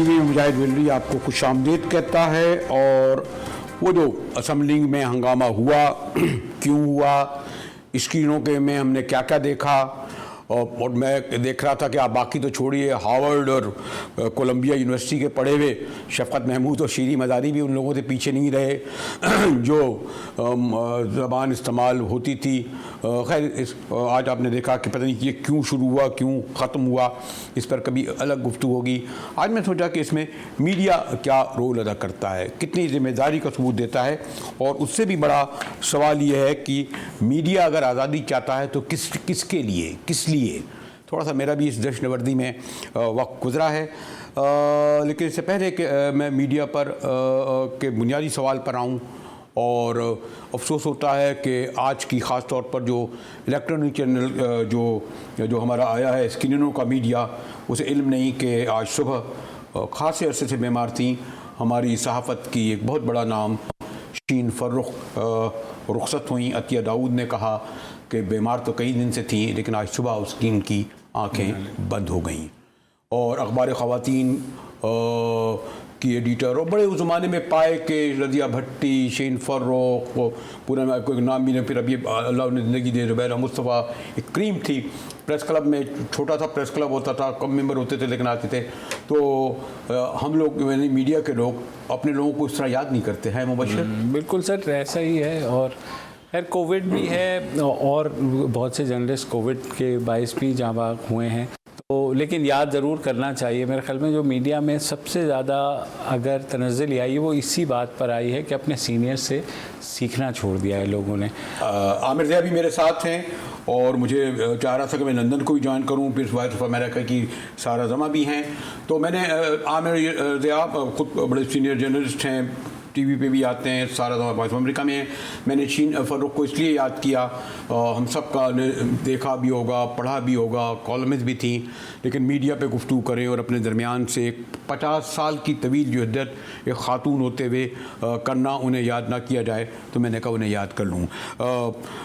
TV में मुजाहिद Valerie आपको खुशामदीद कहता है। और वो जो असेंबली में हंगामा हुआ क्यों हुआ, स्क्रीनों के में हमने क्या क्या देखा, और मैं देख रहा था कि आप बाकी तो छोड़िए, हार्वर्ड और कोलंबिया यूनिवर्सिटी के पढ़े हुए शफ़क़त महमूद और शीरी मज़ारी भी उन लोगों से पीछे नहीं रहे जो ज़बान इस्तेमाल होती थी। खैर आज आपने देखा कि पता नहीं ये क्यों शुरू हुआ, क्यों ख़त्म हुआ, इस पर कभी अलग गुफ्तगू होगी। आज मैं सोचा कि इसमें मीडिया क्या रोल अदा करता है, कितनी ज़िम्मेदारी का सबूत देता है, और उससे भी बड़ा सवाल ये है कि मीडिया अगर आज़ादी चाहता है तो किसके लिए, किस लिए। थोड़ा सा मेरा भी इस जश्न-ए-वर्दी में वक्त गुजरा है, लेकिन इससे पहले कि मैं मीडिया पर के बुनियादी सवाल पर आऊँ, और अफसोस होता है कि आज की ख़ास तौर पर जो इलेक्ट्रॉनिक चैनल जो हमारा आया है, स्क्रीनों का मीडिया, उसे इल्म नहीं कि आज सुबह ख़ासे अरसे से बीमार थी हमारी सहाफ़त की एक बहुत बड़ा नाम शीन फ़र्रुख रुखसत हुई। अतिया दाऊद ने कहा कि बीमार तो कई दिन से थी, लेकिन आज सुबह उसकी इनकी आँखें बंद हो गईं। और अखबार ख़वातीन की एडिटर, और बड़े उस ज़माने में पाए कि रज़िया भट्टी, शीन फ़र्रुख, पूरा कोई नाम भी नहीं, फिर अभी अल्लाह ने ज़िंदगी दे, ज़ुबैदा मुस्तफ़ा, एक क्रीम थी। प्रेस क्लब में छोटा सा प्रेस क्लब होता था, कम मेंबर होते थे लेकिन आते थे। तो हम लोग यानी मीडिया के लोग अपने लोगों को इस तरह याद नहीं करते हैं। मुबश्शिर बिल्कुल सर, ऐसा ही है। और खैर कोविड भी है और बहुत से जर्नलिस्ट कोविड के बायस भी जाँ बाग हुए हैं, तो लेकिन याद ज़रूर करना चाहिए। मेरे ख्याल में जो मीडिया में सबसे ज़्यादा अगर तनज़्ज़ुल आई है वो इसी बात पर आई है कि अपने सीनियर से सीखना छोड़ दिया है लोगों ने। आमिर ज़िया भी मेरे साथ हैं, और मुझे चाह रहा था कि मैं लंदन को भी ज्वाइन करूं, फिर वॉइस ऑफ अमेरिका की सारा जमा भी हैं। तो मैंने आमिर ज़िया खुद बड़े सीनियर जर्नलिस्ट हैं, टीवी पे भी आते हैं, सारा जमा वॉइस ऑफ अमेरिका में। मैंने शीन फ़र्रुख को इसलिए याद किया, हम सब का देखा भी होगा, पढ़ा भी होगा, कॉलम्स भी थी, लेकिन मीडिया पे गुफ्तगू करें और अपने दरमियान से 50 साल की तवील जद्दत एक ख़ातून होते हुए करना, उन्हें याद ना किया जाए, तो मैंने कहा उन्हें याद कर लूँ।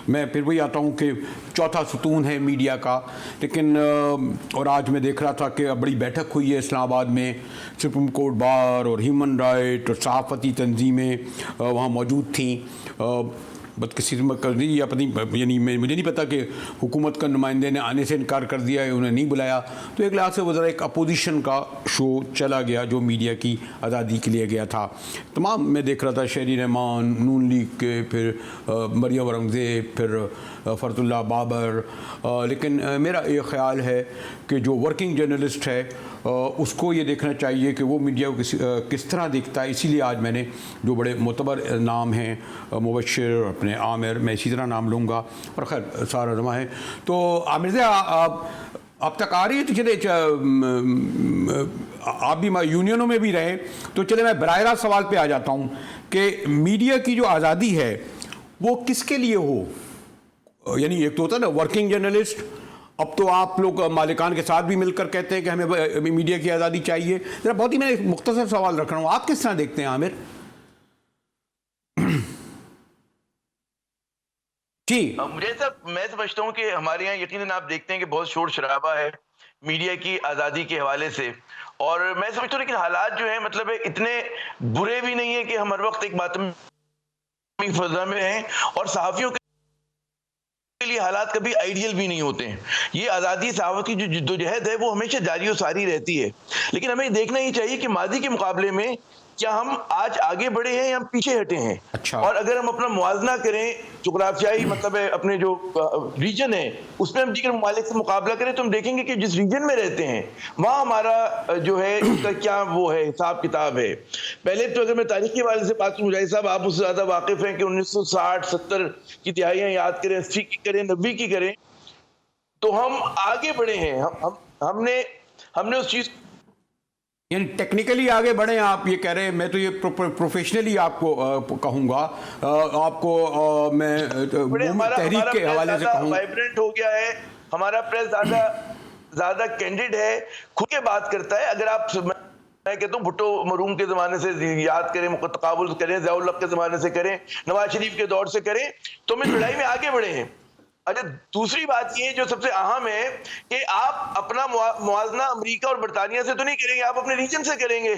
मैं फिर वही आता हूँ कि चौथा सुतून है मीडिया का। लेकिन और आज मैं देख रहा था कि बड़ी बैठक हुई है इस्लामाबाद में, सुप्रीम कोर्ट बार और ह्यूमन राइट और सहाफ़ती तंजीमें वहाँ मौजूद थी। बदकिस्मत कर दी या पता, यानी मुझे नहीं पता कि हुकूमत का नुमाइंदे ने आने से इनकार कर दिया है, उन्हें नहीं बुलाया। तो एक लिहाज से वो ज़रा एक अपोजिशन का शो चला गया जो मीडिया की आज़ादी के लिए गया था। तमाम मैं देख रहा था, शहरी रहमान नून लीग के, फिर मरियम औरंगज़ेब, फिर फ़रतुल्लाह बाबर। लेकिन मेरा ये ख़्याल है कि जो वर्किंग जर्नलिस्ट है उसको ये देखना चाहिए कि वो मीडिया को किस तरह देखता है। इसीलिए आज मैंने जो बड़े मोतबर नाम हैं, मुबश्शिर, अपने आमिर, मैं इसी तरह नाम लूँगा, और खैर सारा जमा है। तो आमिर ज़िया आप तक आ रही है, तो चले आप भी यूनियनों में भी रहे, तो चले मैं बराह रास्त सवाल पे आ जाता हूँ कि मीडिया की जो आज़ादी है वो किसके लिए हो। यानी एक तो होता है ना वर्किंग जर्नलिस्ट, अब तो आप लोग मालिकान के साथ भी मिलकर कहते हैं कि हमें मीडिया की आज़ादी चाहिए। जरा बहुत ही मैं एक मुख्तसर सवाल रख रहा हूँ, आप किस तरह देखते हैं आमिर जी? मैं समझता हूँ कि हमारे यहाँ यकीनन आप देखते हैं कि बहुत शोर शराबा है मीडिया की आज़ादी के हवाले से, और मैं समझता हूँ लेकिन हालात जो है मतलब इतने बुरे भी नहीं है कि हम हर वक्त एक मातमी फज़ा में हैं, और सहाफ़ियों के लिए हालात कभी आइडियल भी नहीं होते हैं। ये आज़ादी सहाफ़त की जो जिद्दोजहद है वो हमेशा जारी और सारी रहती है, लेकिन हमें देखना ही चाहिए कि माजी के मुकाबले में क्या हम आज आगे बढ़े हैं या हम पीछे हटे हैं। अच्छा। और अगर हम अपना मुआवजा करें जोग्राफियाई मतलब है अपने जो रीजन है उसमें हम दीगर ममालिक से मुकाबला करें, तो हम देखेंगे कि जिस रीजन में रहते हैं वहाँ हमारा जो है उसका क्या वो है हिसाब किताब है। पहले तो अगर मैं तारीखी वाले से बात करूँ, मुजाहिद साहब आप उससे ज़्यादा वाकिफ हैं कि 1960-70 की तिहाइयाँ याद करें, 80 की करें, 90 की करें, तो हम आगे बढ़े हैं। हमने उस चीज़, यानी टेक्निकली आगे बढ़े आप ये कह रहे हैं। मैं तो ये प्रोफेशनली आपको कहूँगा, आपको मैं तहरीक के हवाले से कहूँ, वाइब्रेंट हो गया है हमारा प्रेस, ज़्यादा कैंडिड है, खुद के बात करता है। अगर आप, मैं कहता हूँ भुट्टो मरूम के ज़माने से याद करें, तकाबुल करें, ज़िया-उल-हक के ज़माने से करें, नवाज शरीफ के दौर से करें, तो हम इस लड़ाई में आगे बढ़े हैं। अच्छा, दूसरी बात ये जो सबसे अहम है कि आप अपना मुआवजा अमेरिका और बरतानिया से तो नहीं करेंगे, आप अपने रीजन से करेंगे,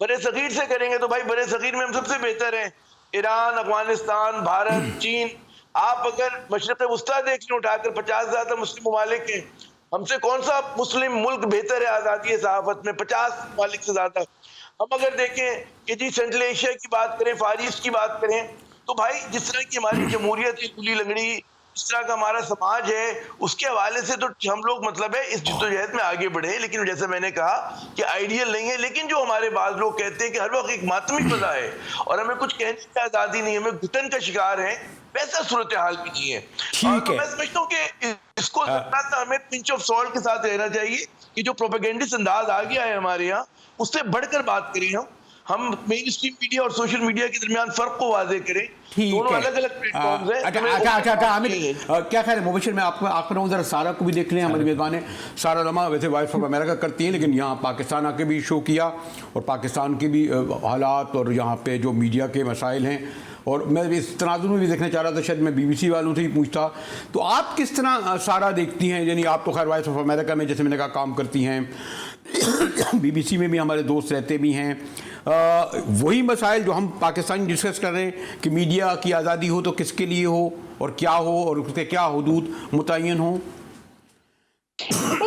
बड़े सगीर से करेंगे। तो भाई बड़े सगीर में हम सबसे बेहतर हैं, ईरान, अफगानिस्तान, भारत, चीन। आप अगर मशरक़ वुस्ता देख लें उठाकर, 50 ज्यादा मुस्लिम ममालिक हैं, हमसे कौन सा मुस्लिम मुल्क बेहतर है आज़ादी सहाफत में? 50 ममालिक से ज्यादा। हम अगर देखें कि जी सेंट्रल एशिया की बात करें, फार ईस्ट की बात करें, तो भाई जिस तरह की हमारी जमहूरियत है गुली लंगड़ी, इस तरह का हमारा समाज है, उसके हवाले से तो हम लोग मतलब है इस जद्दोजहद में आगे बढ़े। लेकिन जैसे मैंने कहा कि आइडियल नहीं है, लेकिन जो हमारे बाद लोग कहते हैं कि हर वक्त एक मातमी फजा है और हमें कुछ कहने की आज़ादी नहीं है, हमें घुटन का शिकार है, वैसा सूरत हाल भी नहीं है। और तो मैं समझता हूँ कि इसको हमें पिंच ऑफ सॉल्ट के साथ रहना चाहिए कि जो प्रोपेगेंडिस्ट अंदाज आ गया है हमारे यहाँ, उससे बढ़कर बात करें। हम मेन स्ट्रीम मीडिया और सोशल मीडिया के दरमियान फर्क को वाजे करें। दोनों अलग अलग प्लेटफॉर्म्स हैं। अच्छा आमिर, क्या खैर मुबशिर, मैं आपको जरा सारा को भी देख लें। हमारे मेज़बान है सारा लम्हा, वैसे वॉइस ऑफ अमेरिका करती हैं, लेकिन यहाँ पाकिस्तान आके भी शो किया और पाकिस्तान के भी हालात और यहाँ पे जो मीडिया के मसाइल हैं, और मैं इस तनाजुर में भी देखना चाह रहा था, शायद मैं BBC वालों से ही पूछता। तो आप किस तरह सारा देखती हैं? यानी आप तो खैर वॉइस ऑफ अमेरिका में, जैसे मैंने कहा, काम करती हैं, BBC में भी हमारे दोस्त रहते भी हैं। वही मसाइल जो हम पाकिस्तान डिस्कस कर रहे हैं कि मीडिया की आज़ादी हो तो किसके लिए हो और क्या हो और उसके क्या हुदूद मुतय्यन हो।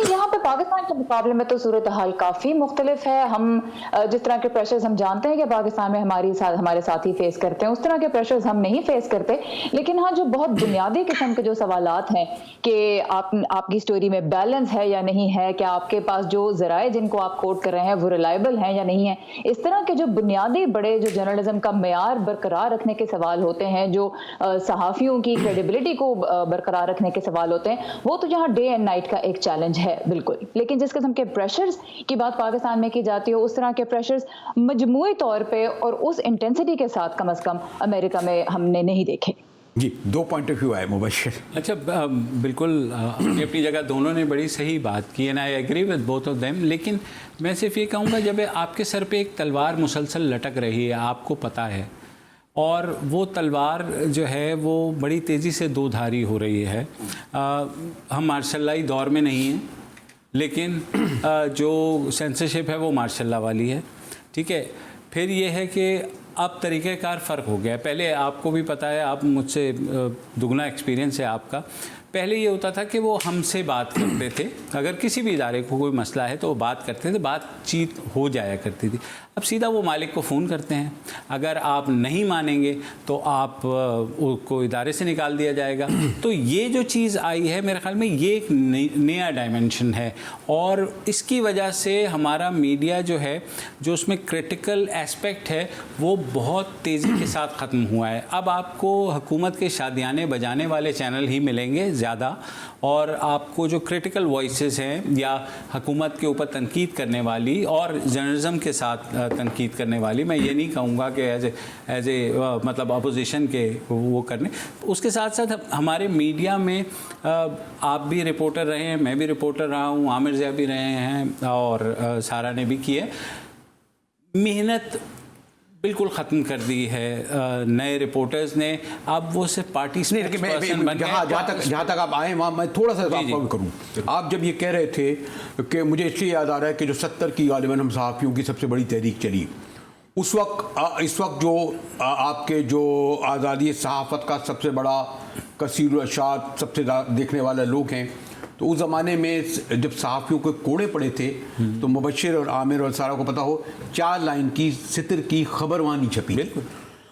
यहाँ पे पाकिस्तान के मुकाबले में तो सूरत हाल काफ़ी मुख्तलिफ है। हम जिस तरह के प्रेशर्स हम जानते हैं कि पाकिस्तान में हमारे साथी फेस करते हैं, उस तरह के प्रेशर्स हम नहीं फेस करते। लेकिन हाँ, जो बहुत बुनियादी किस्म के जो सवालात हैं कि आपकी स्टोरी में बैलेंस है या नहीं है, क्या आपके पास जो ज़राए जिनको आप कोट कर रहे हैं वो रिलायबल हैं या नहीं है, इस तरह के जो बुनियादी बड़े जो जर्नलिज्म का मेयार बरकरार रखने के सवाल होते हैं, जो सहाफ़ियों की क्रेडिबिलिटी को बरकरार रखने के सवाल होते हैं, वो तो यहाँ डे एंड नाइट का एक चैलेंज है बिल्कुल। लेकिन जिस किस्म के प्रेशर्स की बात पाकिस्तान में की जाती है, उस तरह के प्रेशर्स मजमूई तौर पे और उस इंटेंसिटी के साथ कम से कम अमेरिका में हमने नहीं देखे। जी, 2 पॉइंट ऑफ व्यू आए मुबशिर। अच्छा, बिल्कुल अपनी जगह दोनों ने बड़ी सही बात की and I agree with both of them. लेकिन मैं सिर्फ ये कहूँगा, जब आपके सर पे एक तलवार मुसलसल लटक रही है, आपको पता है, और वो तलवार जो है वो बड़ी तेज़ी से दो धारी हो रही है। हम मार्शल्लाई दौर में नहीं हैं, लेकिन जो सेंसरशिप है वो मार्शल्ला वाली है, ठीक है। फिर ये है कि अब तरीक़ेकार फ़र्क हो गया। पहले आपको भी पता है, आप मुझसे दुगना एक्सपीरियंस है आपका। पहले ये होता था कि वो हमसे बात करते थे, अगर किसी भी इदारे को कोई मसला है तो वो बात करते थे, बातचीत हो जाया करती थी। अब सीधा वो मालिक को फ़ोन करते हैं, अगर आप नहीं मानेंगे तो आप उसको इदारे से निकाल दिया जाएगा। तो ये जो चीज़ आई है, मेरे ख्याल में ये एक नया डायमेंशन है, और इसकी वजह से हमारा मीडिया जो है, जो उसमें क्रिटिकल एस्पेक्ट है, वो बहुत तेज़ी के साथ ख़त्म हुआ है। अब आपको हुकूमत के शादियाने बजाने वाले चैनल ही मिलेंगे ज़्यादा, और आपको जो क्रिटिकल वॉइसेस हैं या हुकूमत के ऊपर तनकीद करने वाली और जर्नलिज्म के साथ तनकीद करने वाली, मैं ये नहीं कहूँगा कि एज ए मतलब अपोजिशन के वो करने, उसके साथ साथ हमारे मीडिया में आप भी रिपोर्टर रहे हैं, मैं भी रिपोर्टर रहा हूँ, आमिर ज़िया भी रहे हैं और सारा ने भी की है। मेहनत बिल्कुल ख़त्म कर दी है नए रिपोर्टर्स ने। अब वो सिर्फ पार्टी स्पोक्सपर्सन बन गए। जहाँ तक आप आए वहाँ मैं थोड़ा सा आपको करूँ। आप जब ये कह रहे थे कि मुझे इसलिए याद आ रहा है कि जो 70 की गालिबन हम सहाफ़ियों की सबसे बड़ी तहरीक चली, उस वक्त इस वक्त जो आपके जो आज़ादी सहाफ़त का सबसे बड़ा कसीर अशात सबसे देखने वाले लोग हैं, तो उस ज़माने में जब सहाफ़ियों के कोड़े पड़े थे तो मुबशिर और आमिर और सारा को पता हो, 4 लाइन की सितर की खबरवानी छपी। बिल्कुल।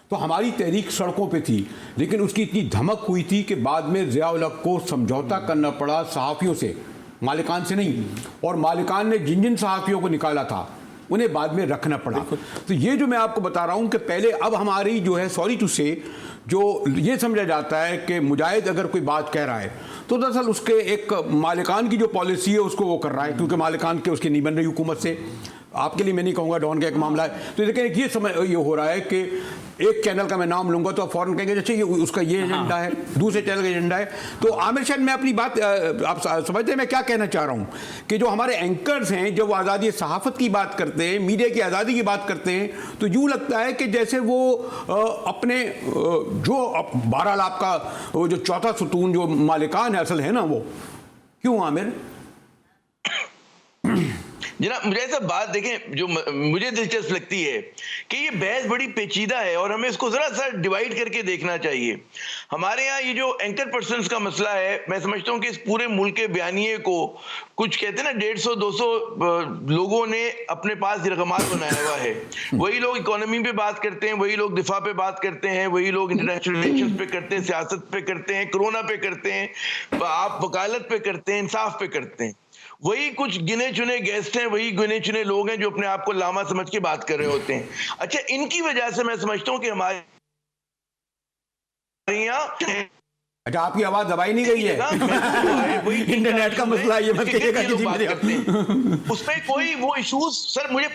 तो हमारी तहरीक सड़कों पे थी, लेकिन उसकी इतनी धमक हुई थी कि बाद में ज़िया-उल हक़ को समझौता करना पड़ा सहाफ़ियों से, मालिकान से नहीं, और मालिकान ने जिन जिन सहाफ़ियों को निकाला था उन्हें बाद में रखना पड़ा। तो ये जो मैं आपको बता रहा हूँ कि पहले, अब हमारी जो है, सॉरी टू से, जो ये समझा जाता है कि मुजाहिद अगर कोई बात कह रहा है तो दरअसल उसके एक मालिकान की जो पॉलिसी है उसको वो कर रहा है, क्योंकि मालिकान के उसकी नहीं बन रही हुकूमत से। आपके लिए मैं नहीं कहूँगा डॉन का एक मामला है। तो देखिए ये समय ये हो रहा है कि एक चैनल का मैं नाम लूंगा तो फौरन कहेंगे जैसे ये उसका ये एजेंडा है, दूसरे चैनल का एजेंडा है। तो आमिर शायद मैं अपनी बात आप समझते हैं मैं क्या कहना चाह रहा हूँ कि जो हमारे एंकर्स हैं जब वो आज़ादी सहाफ़त की बात करते हैं, मीडिया की आज़ादी की बात करते हैं, तो यूँ लगता है कि जैसे वो अपने जो बहरहाल आपका वो जो चौथा सुतून जो मालिकान है असल है ना, वो क्यों आमिर? जनाब मुझे ऐसा बात देखें जो मुझे दिलचस्प लगती है कि ये बहस बड़ी पेचीदा है और हमें इसको जरा सा डिवाइड करके देखना चाहिए। हमारे यहाँ ये जो एंकर पर्सन्स का मसला है, मैं समझता हूँ कि इस पूरे मुल्क के बयानिए को कुछ कहते हैं ना 150-200 लोगों ने अपने पास रकमात बनाया हुआ है। वही लोग इकोनॉमी पे बात करते हैं, वही लोग दिफा पे बात करते हैं, वही लोग इंटरनेशनल रिलेशंस पे करते हैं, सियासत पे करते हैं, कोरोना पे करते हैं, आप वकालत पे करते हैं, इंसाफ पे करते हैं। वही कुछ गिने चुने गेस्ट हैं, वही गिने चुने लोग हैं जो अपने आप को लामा समझ के बात कर रहे होते हैं। अच्छा, इनकी वजह से मैं समझता हूं कि हमारे यहाँ अच्छा आपकी आवाज दबाई नहीं गई है इंटरनेट का मसला ये मत कहिएगा किसी में उसमें कोई वो इश्यूज सर मुझे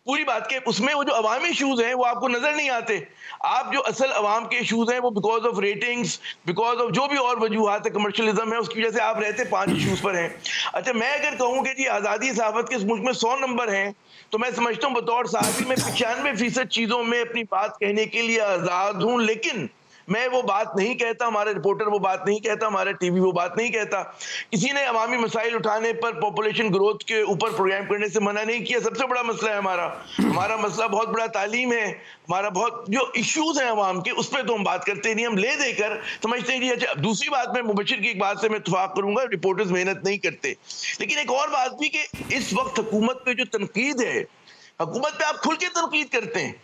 पूरी बात के उसमें वो जो अवामी इश्यूज हैं वो आपको नजर नहीं आते। आप जो असल अवाम के इश्यूज हैं वो because of ratings, because of जो भी और वजूहात है, कमर्शियलिज्म है, उसकी वजह से आप रहते 5 इश्यूज पर हैं। अच्छा, मैं अगर कहूँ कि जी आज़ादी सहाफ़त के इस मुल्क में 100 नंबर हैं तो मैं समझता हूँ बतौर सहाफ़ी में 95% चीज़ों में अपनी बात कहने के लिए आज़ाद हूँ, लेकिन मैं वो बात नहीं कहता, हमारे रिपोर्टर वो बात नहीं कहता, हमारा टीवी वो बात नहीं कहता। किसी ने अवामी मसाइल उठाने पर, पॉपुलेशन ग्रोथ के ऊपर प्रोग्राम करने से मना नहीं किया। सबसे बड़ा मसला है हमारा मसला बहुत बड़ा तालीम है, हमारा बहुत जो इश्यूज हैं अवाम के उस पर तो हम बात करते नहीं, हम ले देकर समझते हैं। अच्छा, दूसरी बात मैं मुबशिर की एक बात से मैं इत्तफाक करूंगा, रिपोर्टर्स मेहनत नहीं करते, लेकिन एक और बात भी कि इस वक्त हुकूमत पे जो तनकीद है, हुकूमत पे आप खुल के तनकीद करते हैं।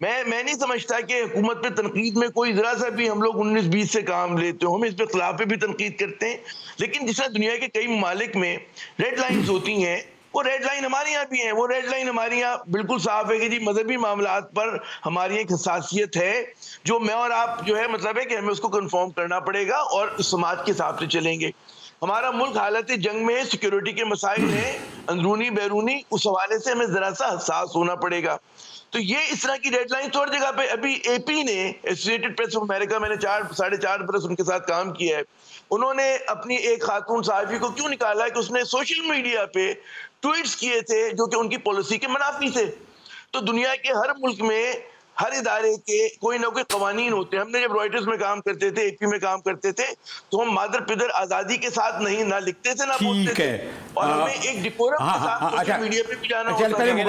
मैं नहीं समझता कि हुकूमत पे तनकीद में कोई जरा सा भी हम लोग 19-20 से काम लेते हो, हम इस पे खिलाफ पे भी तनकीद करते हैं। लेकिन जिस तरह दुनिया के कई ममालिक में रेड लाइन्स होती हैं, वो रेड लाइन हमारे यहाँ भी है। वो रेड लाइन हमारे यहाँ बिल्कुल साफ है कि जी मजहबी मामलात पर हमारी एक हसासियत है जो मैं और आप जो है मतलब है कि हमें उसको कन्फर्म करना पड़ेगा और समाज के हिसाब से चलेंगे। हमारा मुल्क हालत जंग में है, सिक्योरिटी के मसाइल हैं, अंदरूनी बैरूनी, उस हवाले से हमें जरा सा हसास होना पड़ेगा। तो ये इस तरह की रेडलाइन तो हर जगह पे, अभी एपी ने, एसोसिएटेड प्रेस ऑफ अमेरिका, मैंने 4-4.5 बरस उनके साथ काम किया है, उन्होंने अपनी एक खातून सहाफ़ी को क्यों निकाला है कि उसने सोशल मीडिया पे ट्वीट्स किए थे जो कि उनकी पॉलिसी के मुनाफी थे। तो दुनिया के हर मुल्क में हर इदारे के कोई ना कोई कवानीन होते हैं। हमने जब रॉयटर्स में काम करते थे, एपी में काम करते थे, तो हम मादर पिदर आजादी के साथ नहीं ना लिखते थे ना बोलते थे, और हमें एक डिकोरम के साथ सोशल मीडिया पे भी जाना होता है।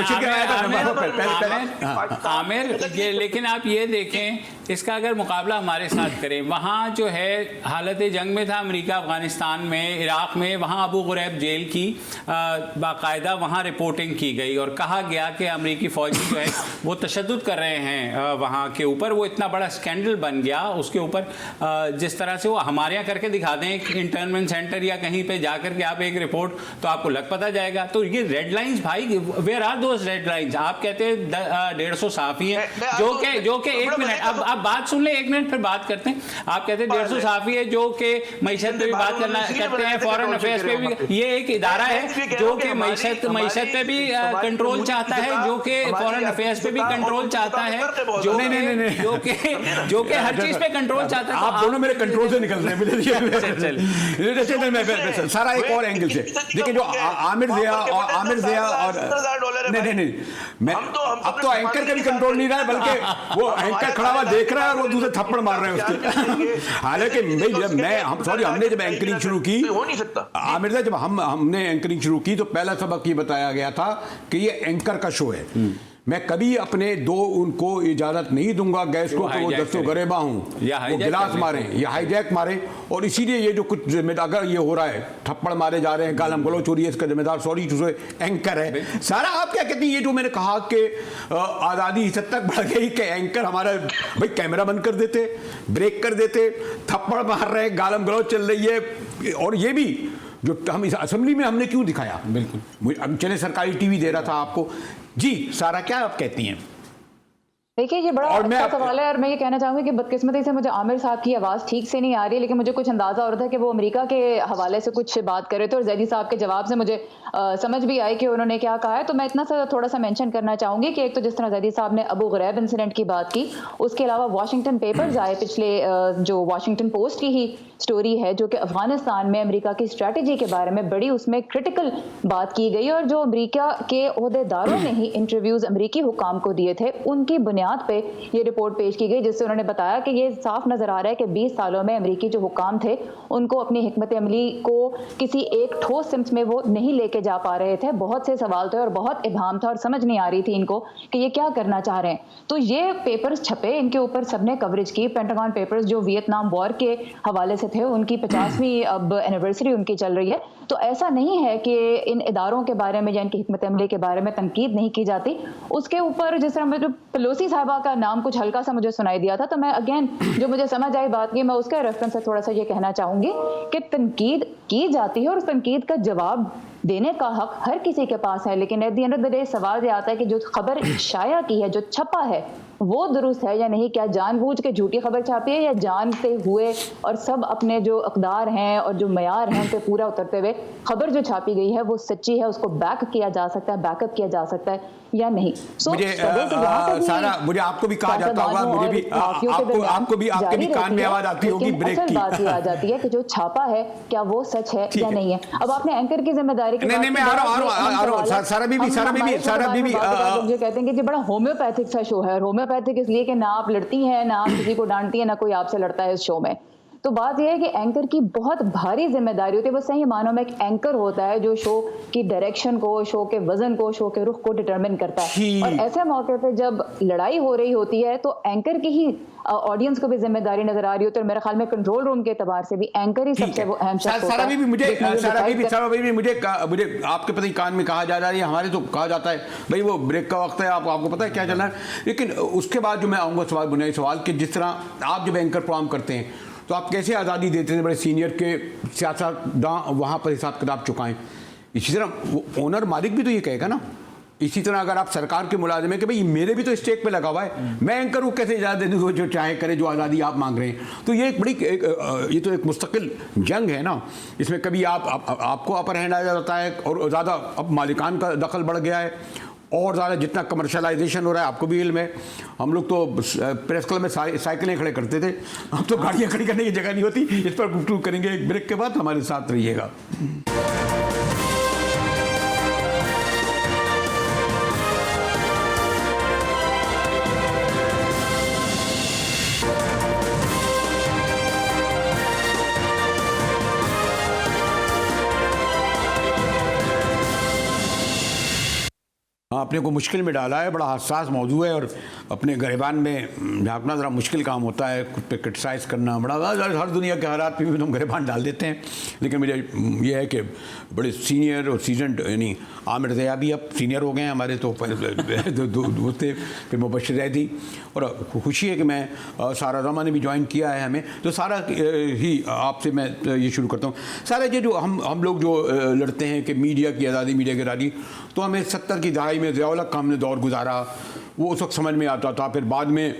आमिर ये, लेकिन आप ये देखें इसका अगर मुकाबला हमारे साथ करें, वहाँ जो है हालत जंग में था अमेरिका, अफगानिस्तान में, इराक में, वहाँ अबू गुरैब जेल की बाकायदा वहाँ रिपोर्टिंग की गई और कहा गया कि अमेरिकी फौजी जो है वो तशद्दुद कर रहे हैं वहाँ के ऊपर। वो इतना बड़ा स्कैंडल बन गया उसके ऊपर, जिस तरह से वो हमारे यहाँ करके दिखा दें इंटर्नमेंट सेंटर या कहीं पे जाकर के आप एक रिपोर्ट तो आपको लग पता जाएगा। तो ये रेड लाइंस भाई, where are those red lines? आप कहते हैं 150 सहाफ़ी हैं जो कि 1 मिनट, अब बात सुन ले, 1 मिनट फिर बात करते हैं। आप कहते हैं 150 सहाफ़ी है जो कि मईशत पे भी बात करते हैं, फॉरेन अफेयर्स पे भी। ये एक इदारा है जो कि मईशत पे भी कंट्रोल चाहता है, जो कि फॉरेन अफेयर्स पे भी कंट्रोल चाहता है, जो कि हर चीज पे कंट्रोल चाहता है। आप दोनों मेरे कंट्रोल से निकल रहे हैं सारा एक और एंगल से। देखिए जो आमिर ज़िया और नहीं मैं अब तो एंकर का भी कंट्रोल नहीं रहा है, बल्कि वो एंकर खड़ा हुआ देख रहा है और वो दूसरे थप्पड़ मार रहे हैं उसके। हालांकि हमने जब एंकरिंग शुरू की, आमिर साहब, जब हमने एंकरिंग शुरू की तो पहला सबक ये बताया गया था कि ये एंकर का शो है। मैं कभी अपने उनको इजाजत नहीं दूंगा गैस को, तो वो दस्तों गरेबा हूं, वो गिलास मारे या हाईजैक मारे। और इसीलिए ये जो कुछ जिम्मेदार अगर ये हो रहा है, थप्पड़ मारे जा रहे हैं, गालम गलोच हो रही है, इसका जिम्मेदार सॉरी एंकर है सारा। आप क्या कहती हैं ये जो मैंने कहा कि आज़ादी इस हद तक बढ़ गई कि एंकर हमारा भाई कैमरा बंद कर देते, ब्रेक कर देते, थप्पड़ मार रहे हैं, गालम गलोच चल रही है। और ये भी जो हम इस असेंबली में हमने क्यों दिखाया, बिल्कुल चले सरकारी टीवी दे रहा था आपको। जी सारा, क्या आप कहती हैं? देखिए ये बड़ा अच्छा सवाल है और मैं ये कहना चाहूंगी कि बदकिस्मती से मुझे आमिर साहब की आवाज़ ठीक से नहीं आ रही है, लेकिन मुझे कुछ अंदाज़ा हो रहा था कि वो अमेरिका के हवाले से कुछ बात कर रहे थे और जैदी साहब के जवाब से मुझे समझ भी आई कि उन्होंने क्या कहा है। तो मैं इतना सा थोड़ा सा मेंशन करना चाहूंगी कि एक तो जिस तरह जैदी साहब ने अबू ग़रैब इंसिडेंट की बात की, उसके अलावा वाशिंगटन पेपर्स आए पिछले, जो वाशिंगटन पोस्ट की ही स्टोरी है जो कि अफगानिस्तान में अमेरिका की स्ट्रैटेजी के बारे में बड़ी उसमें क्रिटिकल बात की गई और जो अमेरिका के ओहदेदारों ने ही इंटरव्यूज अमेरिकी हुकाम को दिए थे उनकी बुनियाद पे ये रिपोर्ट पेश की गई, जिससे उन्होंने बताया कि ये साफ नजर आ रहा है कि 20 सालों में अमेरिकी जो हुकाम थे उनको अपनी हिकमत अमली को किसी एक ठोस सिमत में वो नहीं लेके जा पा रहे थे। बहुत से सवाल थे और बहुत इबाहम था और समझ नहीं आ रही थी इनको कि ये क्या करना चाह रहे हैं। तो ये पेपर्स छपे, इनके ऊपर सबने कवरेज की। पेंटागन पेपर्स जो वियतनाम वॉर के हवाले से थे उनकी 50वीं अब एनिवर्सरी उनकी चल रही है। तो ऐसा नहीं है कि इन इदारों के बारे में या इनकी हिकमत अमली के बारे में तनकीद नहीं की जाती। उसके ऊपर जिस तरह मुझे पेलोसी साहिबा का नाम कुछ हल्का सा मुझे सुनाई दिया था, तो मैं अगेन जो मुझे समझ आई बात की, मैं उसके रेफरेंस से थोड़ा सा ये कहना चाहूंगी कि तनकीद की जाती है और उस तनकीद का जवाब देने का हक हर किसी के पास है, लेकिन at the end of the day सवाल ये आता है कि जो खबर शाया की है, जो छपा है, वो दुरुस्त है या नहीं। क्या जानबूझ के झूठी खबर छापी है या जानते हुए और सब अपने जो अकदार हैं और जो मयार हैं उन पे पूरा उतरते हुए खबर जो छापी गई है वो सच्ची है, उसको बैक किया जा सकता है, बैकअप किया जा सकता है या नहीं। मुझे सारा मुझे आपको भी कहा जाता होगा, मुझे भी आपको भी आपके भी कान में आवाज आती होगी ब्रेक की। बात ये आ जाती है कि जो छापा है क्या वो सच है या नहीं है। अब आपने एंकर की जिम्मेदारी की नहीं मैं आ रहा हूं सारा बीबी मुझे कहते हैं कि ये बड़ा होम्योपैथिक सा शो है और होम्योपैथिक इसलिए कि ना आप लड़ती हैं, ना आप किसी को डांटती हैं, ना कोई आपसे लड़ता है इस शो में। तो बात यह है कि एंकर की बहुत भारी जिम्मेदारी होती है। वो सही मानों में एक एंकर होता है जो शो की डायरेक्शन को, शो के वजन को, शो के रुख को डिटरमिन करता है। और ऐसे मौके पे जब लड़ाई हो रही होती है तो एंकर की ही ऑडियंस को भी जिम्मेदारी नजर आ रही होती है। और मेरे ख्याल में कंट्रोल रूम के एतबार से भी एंकर ही सबसे वो अहम शख्स होता है। मुझे आपके पता ही कान में कहा जा रहा है, हमारे तो कहा जाता है भाई वो ब्रेक का वक्त है, आपको पता है क्या चल रहा है। लेकिन उसके बाद जो मैं आऊँगा सवाल, बुनियादी सवाल कि जिस तरह आप जब एंकर प्रोग्राम करते हैं तो आप कैसे आज़ादी देते थे बड़े सीनियर के सियासतदान वहाँ पर हिसाब किताब चुकाएं। इसी तरह ओनर मालिक भी तो ये कहेगा ना। इसी तरह अगर आप सरकार के मुलाजिम है कि भाई मेरे भी तो स्टेक पे लगा हुआ है, मैं एंकर को कैसे इजाज़त दे दूँ जो चाहे करे, जो आज़ादी आप मांग रहे हैं। तो ये एक बड़ी ये तो एक मुस्तकिल जंग है ना। इसमें कभी आपको अपर हैंड आ जाता है और ज़्यादा अब मालिकान का दखल बढ़ गया है और ज़्यादा जितना कमर्शलाइजेशन हो रहा है आपको भी इल्म है। हम लोग तो प्रेस क्लब में साइकिलें खड़े करते थे, अब तो गाड़ियाँ खड़ी करने की जगह नहीं होती। इस पर गुफ्तगू करेंगे एक ब्रेक के बाद, हमारे साथ रहिएगा। अपने को मुश्किल में डाला है, बड़ा हसास मौजू है और अपने गिरबान में झांकना ज़रा मुश्किल काम होता है। कुछ पे क्रिटिसाइज़ करना बड़ा, हर दुनिया के हालात में भी हम गिरबान डाल देते हैं। लेकिन मुझे ये है कि बड़े सीनियर और सीजनड, यानी आमिर ज़िया भी अब सीनियर हो गए हैं हमारे, तो दोस्त थे, फिर मुबश्शिर ज़ैदी, और खुशी है कि मैं सारा रमा ने भी ज्वाइन किया है हमें। तो सारा ही आपसे मैं ये शुरू करता हूँ। सारा ये जो हम लोग जो लड़ते हैं कि मीडिया की आज़ादी, मीडिया की आज़ादी, तो हमें 70 की दहाई में ज़िया-उल-हक़ का हमने दौर गुजारा, वो उस वक्त समझ में आता था। फिर बाद में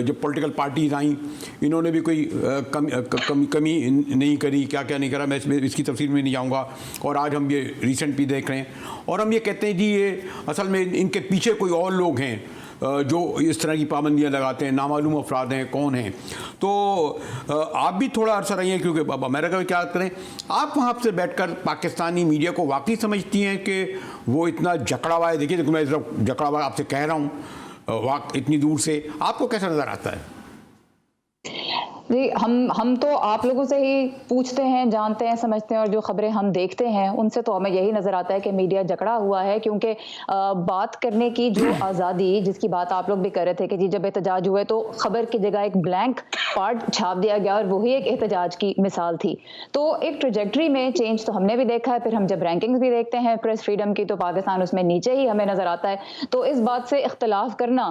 जब पॉलिटिकल पार्टीज़ आई, इन्होंने भी कोई कमी नहीं करी, क्या क्या नहीं करा, मैं इसकी तफसील में नहीं जाऊँगा। और आज हम ये रिसेंट भी देख रहे हैं और हम ये कहते हैं जी ये असल में इनके पीछे कोई और लोग हैं जो इस तरह की पाबंदियां लगाते हैं, नामालूम अफराद हैं, कौन हैं। तो आप भी थोड़ा अर्सा रही हैं, क्योंकि अब अमेरिका में क्या करें, आप वहाँ से बैठकर पाकिस्तानी मीडिया को वाकई समझती हैं कि वो इतना जकड़ा हुआ है। देखिए मैं इस जकड़ा हुआ आपसे कह रहा हूँ इतनी दूर से, आपको कैसा नज़र आता है? जी, हम तो आप लोगों से ही पूछते हैं, जानते हैं, समझते हैं, और जो खबरें हम देखते हैं उनसे तो हमें यही नज़र आता है कि मीडिया जकड़ा हुआ है। क्योंकि बात करने की जो आज़ादी, जिसकी बात आप लोग भी कर रहे थे कि जी जब एहतजाज हुए तो खबर की जगह एक ब्लैंक पार्ट छाप दिया गया और वही एक एहतजाज की मिसाल थी। तो एक ट्रेजेक्ट्री में चेंज तो हमने भी देखा है। फिर हम जब रैंकिंग्स भी देखते हैं प्रेस फ्रीडम की, तो पाकिस्तान उसमें नीचे ही हमें नज़र आता है। तो इस बात से इख्तलाफ करना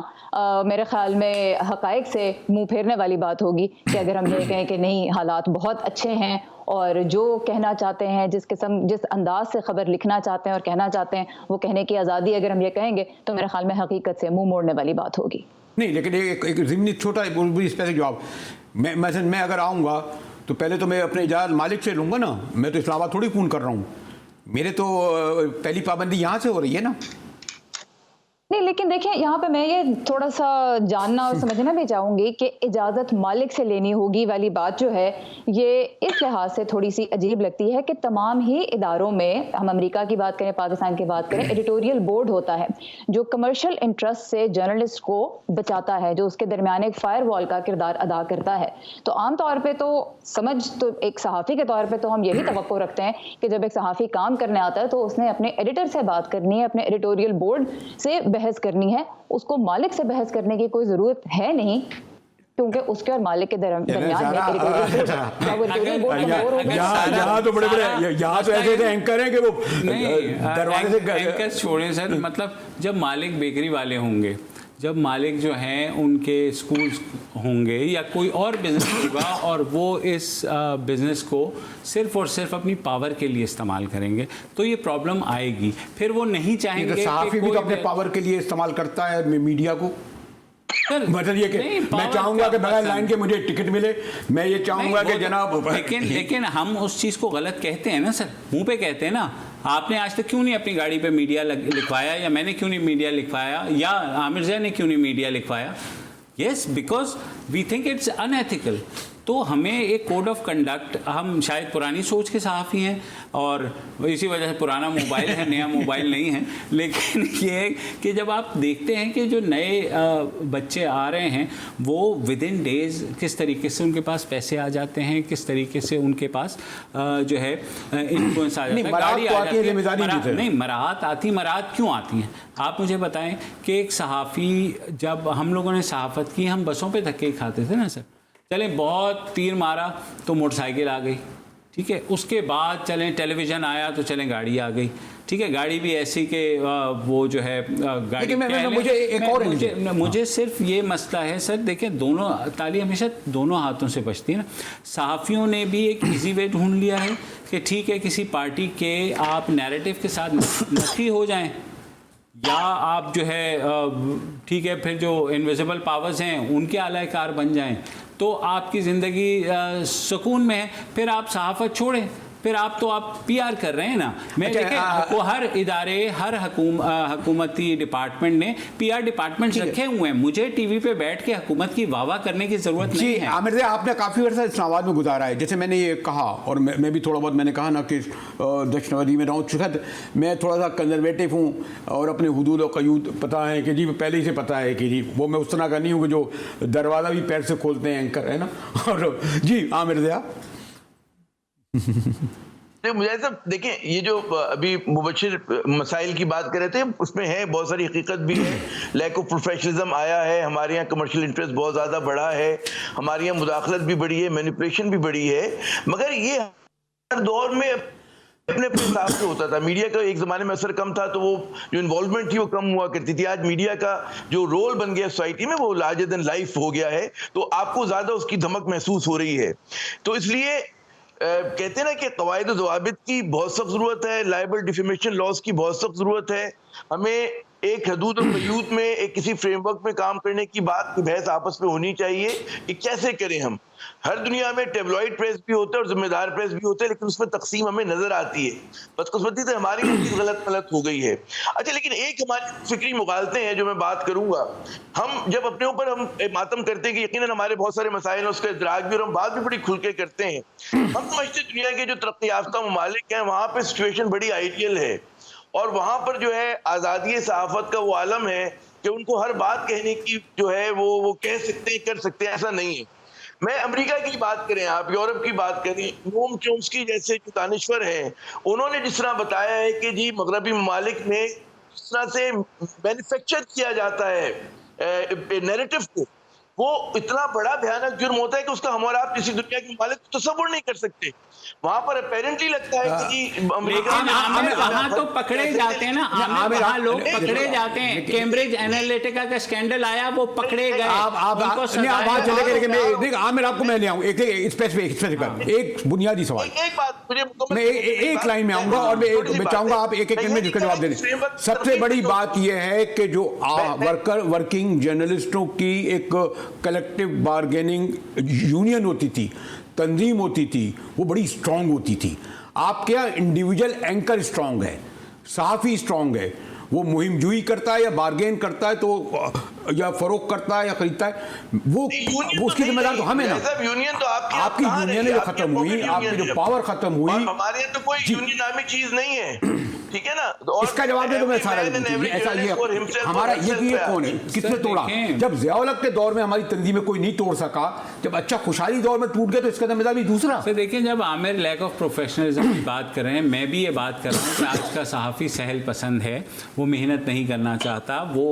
मेरे ख्याल में हक़ाइक़ से मुँह फेरने वाली बात होगी कि अगर हम ये कहें कि नहीं हालात बहुत अच्छे हैं और जो कहना चाहते हैं, जिस अंदाज से खबर लिखना चाहते हैं और कहना चाहते हैं, वो कहने की आज़ादी अगर हम ये कहेंगे तो मेरे ख्याल में हकीकत से मुंह मोड़ने वाली बात होगी। नहीं, लेकिन एक ज़िम्नी छोटा स्पेसिफिक जवाब। मैं अगर आऊँगा तो पहले तो मैं अपने इजाज़त मालिक से लूँगा ना, मैं तो इस्लामाबाद थोड़ी फ़ोन कर रहा हूँ, मेरे तो पहली पाबंदी यहाँ से हो रही है ना। नहीं, लेकिन देखिए यहाँ पे मैं ये थोड़ा सा जानना और समझना भी चाहूंगी कि इजाजत मालिक से लेनी होगी वाली बात जो है, ये इस लिहाज से थोड़ी सी अजीब लगती है कि तमाम ही इदारों में, हम अमेरिका की बात करें, पाकिस्तान की बात करें, एडिटोरियल बोर्ड होता है जो कमर्शियल इंटरेस्ट से जर्नलिस्ट को बचाता है, जो उसके दरमियान एक फायर वॉल का किरदार अदा करता है। तो आमतौर पर तो एक सहाफ़ी के तौर पर तो हम यही तवक्को रखते हैं कि जब एक सहाफ़ी काम करने आता है तो उसने अपने एडिटर से बात करनी है, अपने एडिटोरियल बोर्ड से बहस करनी है, उसको मालिक से बहस करने की कोई जरूरत है नहीं, क्योंकि उसके और मालिक के दरमियान यहाँ तो बड़े यहाँ तो ऐसे एंकर हैं कि वो दरवाजे से एंकर छोड़े सर, मतलब जब मालिक बेकरी वाले होंगे, जब मालिक जो हैं उनके स्कूल होंगे या कोई और बिजनेस होगा और वो इस बिजनेस को सिर्फ और सिर्फ अपनी पावर के लिए इस्तेमाल करेंगे तो ये प्रॉब्लम आएगी। फिर वो नहीं चाहेंगे कि सहाफ़ी भी तो अपने पावर के लिए इस्तेमाल करता है मीडिया को। मतलब ये कि मैं चाहूंगा कि बगैर लाइन के मुझे टिकट मिले, मैं ये चाहूंगा कि जनाब, लेकिन हम उस चीज़ को गलत कहते हैं ना सर, मुंह पे कहते हैं ना। आपने आज तक क्यों नहीं अपनी गाड़ी पे मीडिया लिखवाया, या मैंने क्यों नहीं मीडिया लिखवाया, या आमिर ज़ैन ने क्यों नहीं मीडिया लिखवाया? Yes, because we think it's unethical. तो हमें एक कोड ऑफ कंडक्ट, हम शायद पुरानी सोच के सहाफ़ी हैं और इसी वजह से पुराना मोबाइल है, नया मोबाइल नहीं है, लेकिन ये कि जब आप देखते हैं कि जो नए बच्चे आ रहे हैं वो विद इन डेज किस तरीके से उनके पास पैसे आ जाते हैं, किस तरीके से उनके पास जो है इन्फ्लुएंस आ जाता है, गाड़ी आ जाती है। नहीं, मराहत क्यों आती हैं? आप मुझे बताएं कि एक सहाफ़ी, जब हम लोगों ने सहाफ़त की, हम बसों पे धक्के खाते थे ना सर, चलें बहुत तीर मारा तो मोटरसाइकिल आ गई, ठीक है, उसके बाद चलें टेलीविज़न आया तो चलें गाड़ी आ गई, ठीक है, गाड़ी भी ऐसी कि वो जो है गाड़ी मुझे सिर्फ ये मसला है सर, देखें दोनों ताली हमेशा दोनों हाथों से बचती है ना। सहाफ़ियों ने भी एक इजी वे ढूंढ लिया है कि ठीक है, किसी पार्टी के आप नैरेटिव के साथ नफ़ी हो जाएं, या आप जो है ठीक है फिर जो इनविजिबल पावर्स हैं उनके आलाकार बन जाएं, तो आपकी ज़िंदगी सुकून में है। फिर आप सहाफ़त छोड़ें, फिर आप पीआर कर रहे हैं ना। मैं देखें, हर इदारे, हर हुकूमती डिपार्टमेंट ने पीआर डिपार्टमेंट रखे हुए हैं। मुझे टीवी पे बैठ के हुकूमत की वाह करने की ज़रूरत नहीं है। आमिर साहब, आपने काफ़ी अर्सा इस्लामाबाद में गुजारा है, जैसे मैंने ये कहा, और मैं भी थोड़ा बहुत मैंने कहा ना कि दशनवरी में रहूँ, चुका मैं थोड़ा सा कंजर्वेटिव हूँ और अपने हुदूद और क़यूद पता है कि जी, पहले ही से पता है कि जी वो मैं उस तरह का नहीं हूँ कि जो दरवाज़ा भी पैर से खोलते हैं एंकर, है ना। और जी आमिर साहब, मुझे ऐसा देखें, ये जो अभी मुबशिर मसाइल की बात कर रहे थे, उसमें है बहुत सारी हकीकत भी है। लैक ऑफ प्रोफेशनलिज्म आया है, हमारे यहाँ कमर्शियल इंटरेस्ट बहुत ज़्यादा बढ़ा है, हमारे यहाँ मुदाखलत भी बढ़ी है, मैनिपुलेशन भी बढ़ी है। मगर ये हर दौर में अपने हिसाब से होता था। मीडिया का एक ज़माने में असर कम था तो वो जो इन्वॉल्वमेंट थी वो कम हुआ करती थी। आज मीडिया का जो रोल बन गया सोसाइटी में वो लार्जर देन लाइफ हो गया है, तो आपको ज़्यादा उसकी धमक महसूस हो रही है। तो इसलिए कहते हैं ना कि कवायद और ज़वाबित की बहुत सख्त ज़रूरत है, लाइबल डिफेमेशन लॉज की बहुत सख्त ज़रूरत है। हमें एक हदूद और क़यूद में, एक किसी फ्रेमवर्क में काम करने की बात की बहस आपस में होनी चाहिए कि कैसे करें हम। हर दुनिया में टेबलॉइड प्रेस भी होता है और जिम्मेदार प्रेस भी होता है, लेकिन उसमें तकसीम हमें नजर आती है। बदकिस्मती से हमारी गलत हो गई है। अच्छा, लेकिन एक हमारी फिक्री मुगालते हैं जो मैं बात करूंगा। हम जब अपने ऊपर हम मातम करते हैं कि यकीनन हमारे बहुत सारे मसाइल, उसका इदराक भी, और हम बात भी बड़ी खुल के करते हैं। हम समझते दुनिया के जो तरक्की याफ्ता ममालिक हैं वहां पर सिचुएशन बड़ी आइडियल है और वहां पर जो है आज़ादी सहाफत का वो आलम है कि उनको हर बात कहने की जो है वो कह सकते हैं, कर सकते हैं। ऐसा नहीं है। मैं अमेरिका की बात करें, आप यूरोप की बात करें, नोम चोम्स्की जैसे जो दानिश्वर हैं, उन्होंने जिस तरह बताया है कि जी मगरबी ममालिक में जिस तरह से मैन्युफैक्चर किया जाता है नैरेटिव को, वो इतना बड़ा भयानक जुर्म होता है कि उसका हम और आप किसी दुनिया के मालिक तसव्वुर नहीं कर सकते। वहां पर अपेरेंटली लगता है कि लेकिन आमिर वहां तो पकड़े जाते हैं ना, आमिर वहां लोग पकड़े जाते हैं। कैम्ब्रिज एनालिटिका का स्कैंडल आया, वो पकड़े गए। आमिर आपको मैं ले आऊं एक स्पेसिफिक एक बुनियादी सवाल, एक बात मुझे मैं एक लाइन में आऊंगा और मैं चाहूंगा आप एक मिनट में जिसका जवाब दे दें। सबसे बड़ी बात यह है कि जो वर्किंग जर्नलिस्टों की एक कलेक्टिव बार्गेनिंग यूनियन होती थी, तंजीम होती थी, वो बड़ी स्ट्रांग होती थी। आपके यहाँ इंडिविजुअल एंकर स्ट्रांग है, सहाफ़ी स्ट्रांग है, वो मुहिम जुई करता है या बार्गेन करता है तो या फरोख्त करता है या खरीदता है, वो उसकी जिम्मेदार तो हमें ना। यूनियन तो आपकी यूनियन जो खत्म हुई, आपकी जो पावर खत्म हुई, हमारे यहाँ तो कोई यूनियन नामी चीज नहीं है, ठीक है ना। इसका जवाब दे दो मैं सारा ऐसा ये हमारा ये कौन है, किसने तोड़ा? जब ज़ियाउल हक के दौर में हमारी तंजीमें कोई नहीं तोड़ सका, जब अच्छा खुशहाली दौर में टूट गया तो इसका जिम्मेदार भी दूसरा। तो देखिए, जब आमिर लैक ऑफ प्रोफेशनलिज्म की बात कर रहे हैं, मैं भी ये बात कर रहा हूँ कि आज का सहाफ़ी सहल पसंद है, वो मेहनत नहीं करना चाहता, वो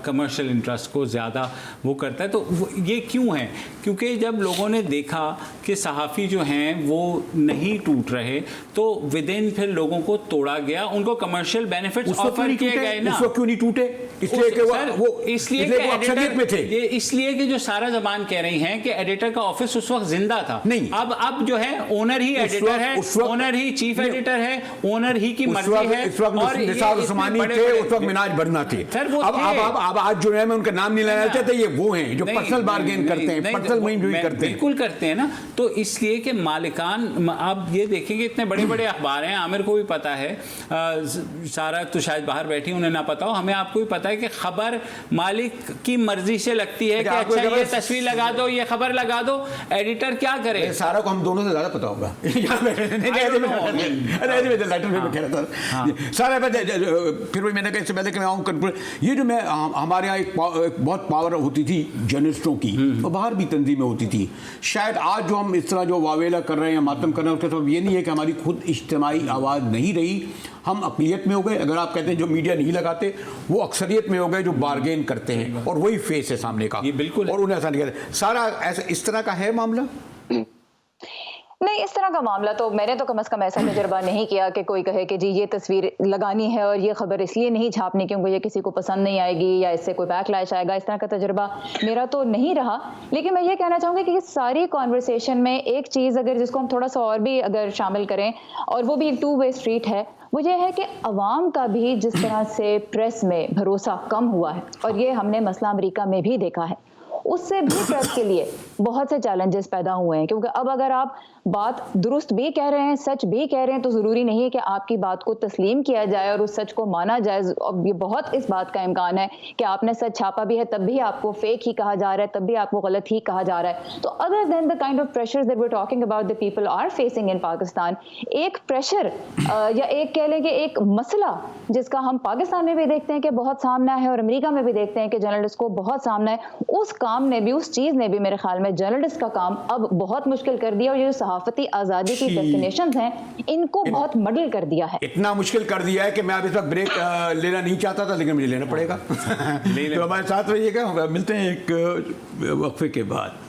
कमर्शियल इंटरेस्ट को ज़्यादा वो करता है। तो ये क्यों है? क्योंकि जब लोगों ने देखा कि सहाफ़ी जो हैं वो नहीं टूट रहे, तो विद इन फिर लोगों को तोड़ा गया, उनको कमर्शियल बेनिफिट्स ऑफर किए गए ना। उस वक्त क्यों नहीं टूटे? इसलिए कि वो इसलिए कि अक्सरियत में थे। ये इसलिए कि जो सारा ज़बान कह रही हैं कि एडिटर का ऑफिस उस वक्त जिंदा था। नहीं, अब जो है ओनर ही एडिटर है, ओनर ही चीफ एडिटर है, ओनर ही की मर्जी है। और निसार उस्मानी थे, उस वक्त मिनाज बरना थे। अब आज जो है मैं उनका नाम नहीं लेना चाहता, ये वो हैं जो पर्सनल बार्गेन करते हैं, पर्सनल मुहिम जुई करते हैं। बिल्कुल करते हैं ना। तो इसलिए कि मालिकान, आप ये देखेंगे इतने बड़े बड़े अखबार हैं, आमिर को भी पता है, सारा तो शायद बाहर बैठी उन्हें ना पता हो, हमें आपको भी पता है कि खबर मालिक की मर्जी से लगती है कि अच्छा ये तस्वीर लगा दो, ये खबर लगा दो, एडिटर क्या करे? सारा को हम दोनों से ज्यादा पता होगा। सारा फिर भी मैंने कहा इससे पहले कि मैं आऊँ, ये जो मैं हमारे यहाँ एक बहुत पावर होती थी जर्नलिस्टों की, और बाहर भी तंजीमें होती थी। शायद आज जो हम इस तरह जो वावेला कर रहे हैं, मातम कर रहे हैं, उसका सबब ये नहीं है कि हमारी खुद इज्तिमाई आवाज़ नहीं रही, हम अक़लियत में हो गए। अगर आप कहते हैं जो मीडिया नहीं लगाते, वो अक्सरियत में हो गए जो बार्गेन करते हैं, और वही फेस है सामने का। ये बिल्कुल, और उन्हें ऐसा नहीं कहते। सारा ऐसा इस तरह का है मामला नहीं, इस तरह का मामला तो मैंने तो कम से कम ऐसा तजुर्बा नहीं किया कि कोई कहे कि जी ये तस्वीर लगानी है और ये खबर इसलिए नहीं छापनी क्योंकि ये किसी को पसंद नहीं आएगी या इससे कोई बैकलैश आएगा। इस तरह का तजुर्बा मेरा तो नहीं रहा। लेकिन मैं ये कहना चाहूँगी कि इस सारी कॉन्वर्सेशन में एक चीज़ अगर जिसको हम थोड़ा सा और भी अगर शामिल करें, और वो भी एक 2 वे स्ट्रीट है, वो ये है कि अवाम का भी जिस तरह से प्रेस में भरोसा कम हुआ है, और ये हमने मसला अमेरिका में भी देखा है, उससे भी प्रेस के लिए बहुत से चैलेंजेस पैदा हुए हैं। क्योंकि अब अगर आप बात दुरुस्त भी कह रहे हैं, सच भी कह रहे हैं, तो ज़रूरी नहीं है कि आपकी बात को तस्लीम किया जाए और उस सच को माना जाए। अब ये बहुत इस बात का इम्कान है कि आपने सच छापा भी है, तब भी आपको फेक ही कहा जा रहा है, तब भी आपको गलत ही कहा जा रहा है। तो other than the kind of pressures that we are talking about the people are facing in Pakistan, एक प्रेशर या एक कह लें कि एक मसला जिसका हम पाकिस्तान में भी देखते हैं कि बहुत सामना है और अमेरिका में भी देखते हैं कि जर्नलिस्ट को बहुत सामना है, उस काम ने भी, उस चीज़ ने भी मेरे ख्याल में जर्नलिस्ट का काम अब बहुत मुश्किल कर दिया, और ये जो सहाफती आज़ादी की डेफिनेशंस हैं इनको बहुत मडल कर दिया है। इतना मुश्किल कर दिया है कि मैं अब इस वक्त ब्रेक लेना नहीं चाहता था, लेकिन मुझे लेना पड़ेगा। तो हमारे साथ रहिएगा, मिलते हैं एक वक्फे के बाद।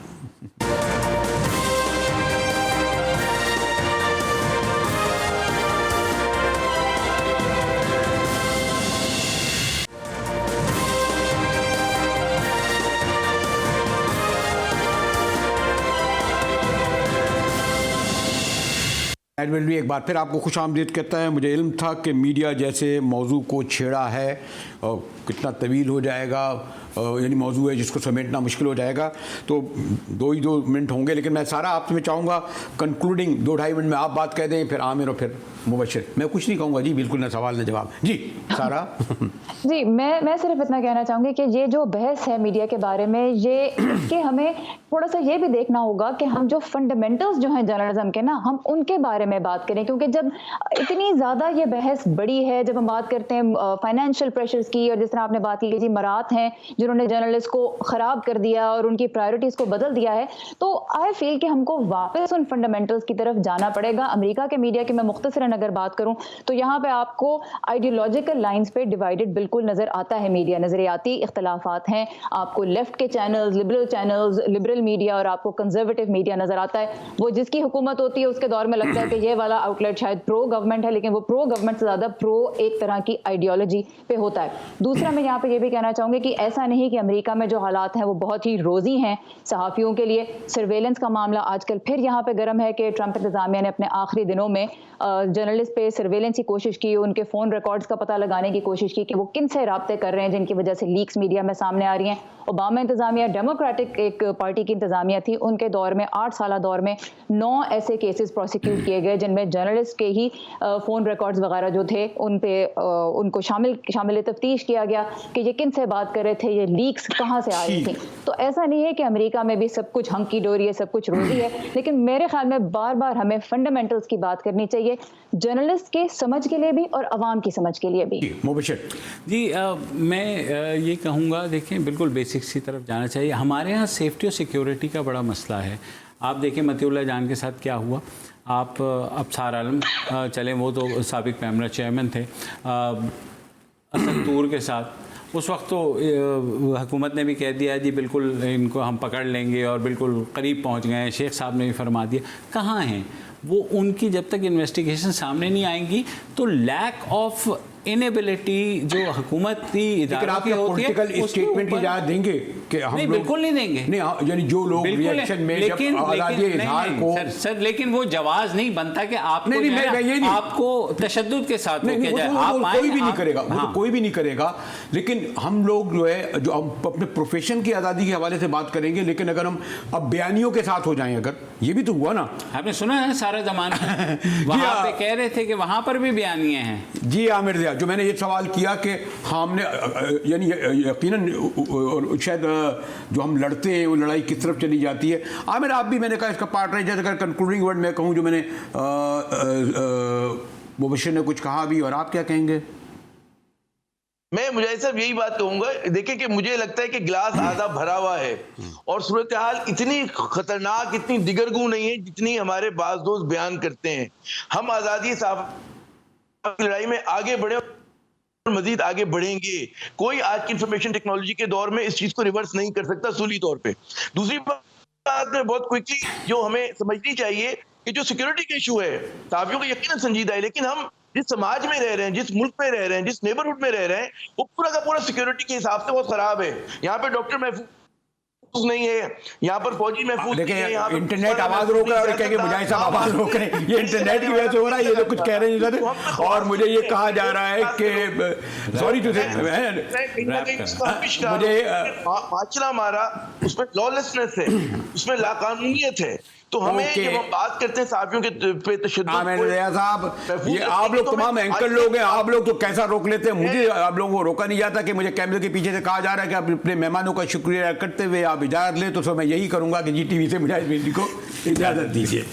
एडमिन भी एक बार फिर आपको खुश आमदीद कहता है। मुझे इल्म था कि मीडिया जैसे मौजू को छेड़ा है और कितना तवील हो जाएगा, यानी मौजू है जिसको समेटना मुश्किल हो जाएगा, तो 2 मिनट होंगे। लेकिन मैं सारा आपसे चाहूँगा कंक्लूडिंग 2-2.5 मिनट में आप बात कह दें, फिर आमिर और फिर मुबशिर। मैं कुछ नहीं कहूँगा जी, बिल्कुल ना सवाल ना जवाब। जी सारा। जी मैं सिर्फ इतना कहना चाहूँगी कि ये जो बहस है मीडिया के बारे में, ये इसके हमें थोड़ा सा ये भी देखना होगा कि हम जो फंडामेंटल्स जो हैं जर्नलिज्म के ना, हम उनके बारे में बात करें। क्योंकि जब इतनी ज़्यादा ये बहस बड़ी है, जब हम बात करते हैं फाइनेंशियल प्रेशर्स की, और जिस तरह आपने बात की जी मरात हैं जिन्होंने जर्नलिस्ट को खराब कर दिया और उनकी प्रायोरिटीज को बदल दिया है, तो आई फील कि हमको वापस उन फंडामेंटल्स की तरफ जाना पड़ेगा। अमेरिका के मीडिया की मैं मुख्तसरन अगर बात करूं तो यहाँ पे आपको आइडियोलॉजिकल लाइंस पे डिवाइडेड बिल्कुल नजर आता है मीडिया, नजरियाती इख्तलाफात हैं, आपको लेफ्ट के चैनल्स, लिबरल मीडिया और आपको कंजर्वेटिव मीडिया नजर आता है। वो जिसकी हुकूमत होती है उसके दौर में लगता है कि ये वाला आउटलेट शायद प्रो गवर्नमेंट है, लेकिन वो प्रो गवर्नमेंट से ज्यादा प्रो एक तरह की आइडियोलॉजी पे होता है। दूसरा मैं यहाँ पे ये भी कहना चाहूंगी कि ऐसा नहीं कि अमेरिका में जो हालात हैं वो बहुत ही रोजी हैं सहाफियों के लिए। सर्वेलेंस का मामला आजकल फिर यहाँ पे गर्म है कि ट्रंप इंतजामिया ने अपने आखिरी दिनों में जर्नलिस्ट पे सर्वेलेंस की कोशिश की, उनके फोन रिकॉर्ड्स का पता लगाने की कोशिश की कि वो किन से राब्ते कर रहे हैं जिनकी वजह से लीक्स मीडिया में सामने आ रही हैं। ओबामा इंतजामिया डेमोक्रेटिक एक पार्टी की इंतजामिया थी, उनके दौर में 8 साल दौर में 9 ऐसे केसेस प्रोसिक्यूट किए गए जिनमें जर्नलिस्ट के ही फोन रिकॉर्ड्स वगैरह जो थे उन पे उनको शामिल तफ्तीश किया गया कि ये किन से बात कर रहे थे, ये लीक्स कहाँ से आ रही थी। तो ऐसा नहीं है कि अमेरिका में भी सब कुछ हंकी डोरी है, सब कुछ रोजी है, लेकिन मेरे ख्याल में बार बार हमें फंडामेंटल्स की बात करनी चाहिए, जर्नलिस्ट के समझ के लिए भी और अवाम की समझ के लिए भी। मुबशर जी, मैं ये कहूँगा, देखें बिल्कुल बेसिक्स की तरफ जाना चाहिए। हमारे यहाँ सेफ्टी और सिक्योरिटी का बड़ा मसला है। आप देखें मतीउल्लाह जान के साथ क्या हुआ। आप अबसार आलम चलें, वो तो साबिक पैमरा चेयरमैन थे। असद तूर के साथ उस वक्त तो हुकूमत ने भी कह दिया जी बिल्कुल इनको हम पकड़ लेंगे और बिल्कुल करीब पहुंच गए हैं। शेख साहब ने भी फरमा दिया। कहाँ हैं वो? उनकी जब तक इन्वेस्टिगेशन सामने नहीं आएंगी तो लैक ऑफ इनेबिलिटी जो हुकूमती इदारों की होती है, पॉलिटिकल स्टेटमेंट की इजाजत देंगे कि हम नहीं, बिल्कुल नहीं देंगे। नहीं, यानी जो लोग रिएक्शन में जब आज़ादी इज़हार को सर लेकिन वो जवाब नहीं बनता कि आपको आपको तशद्दुद के साथ कोई भी नहीं करेगा, वो तो कोई भी नहीं करेगा। लेकिन हम लोग जो है जो हम अपने प्रोफेशन की आज़ादी के हवाले से बात करेंगे, लेकिन अगर हम अब बयानियों के साथ हो जाएं, अगर ये भी तो हुआ ना, आपने सुना है सारा जमाना वहाँ पे कह रहे थे कि वहाँ पर भी बयानिए हैं। जी आमिर, जो मैंने ये सवाल किया कि हमने यानी यकीनन शायद जो हम लड़ते हैं वो लड़ाई किस तरफ चली जाती है। आमिर आप भी, मैंने कहा इसका पार्ट रहे, जैसे अगर कंक्लूडिंग वर्ड मैं कहूँ जो मैंने मुबशर ने कुछ कहा भी, और आप क्या कहेंगे? मैं मुझे सब यही बात कहूंगा, देखिए कि मुझे लगता है कि गिलास आधा भरा हुआ है और सूरत हाल इतनी खतरनाक, इतनी दिगरगू नहीं है जितनी हमारे बाज़ दोस्त बयान करते हैं। हम आज़ादी साहब लड़ाई में आगे बढ़े, मजीद आगे बढ़ेंगे। कोई आज की इंफॉर्मेशन टेक्नोलॉजी के दौर में इस चीज को रिवर्स नहीं कर सकता सूली तौर पे। दूसरी बात में बहुत क्विकली जो हमें समझनी चाहिए कि जो सिक्योरिटी का इशू है सहाफियों का यकीनन संजीदा है, लेकिन हम जिस समाज में रह रहे हैं, जिस मुल्क में रह रहे हैं, जिस नेबरहुड में रह रहे हैं, वो पूरा का पूरा सिक्योरिटी के हिसाब से बहुत खराब है। यहाँ पे डॉक्टर महफूज नहीं है, यहाँ पर फौजी महफूज नहीं है, इंटरनेट आवाज रोक रहा है और कहेंगे मुजाहिद साहब आवाज रोक रहे हैं। ये इंटरनेट की वजह से हो रहा है, ये तो कुछ कह रहे हैं सर। और मुझे ये कहा जा रहा है कि सॉरी टू से मुझे माचला मारा, उसमें लॉलेसनेस है, उसमें लाकानूनियत है। तो हमें जब हम बात करते हैं साहबियों के पे तशद्दुद साहब, ये आप लोग तमाम एंकर लोग हैं, आप लोग तो कैसा रोक लेते हैं, मुझे आप लोगों को रोका नहीं जाता कि मुझे कैमरे के पीछे से कहा जा रहा है कि आप अपने मेहमानों का शुक्रिया करते हुए आप इजाज़त लें, तो मैं यही करूंगा कि जी टीवी से मुजाहिद मेहंदी को इजाज़त दीजिए।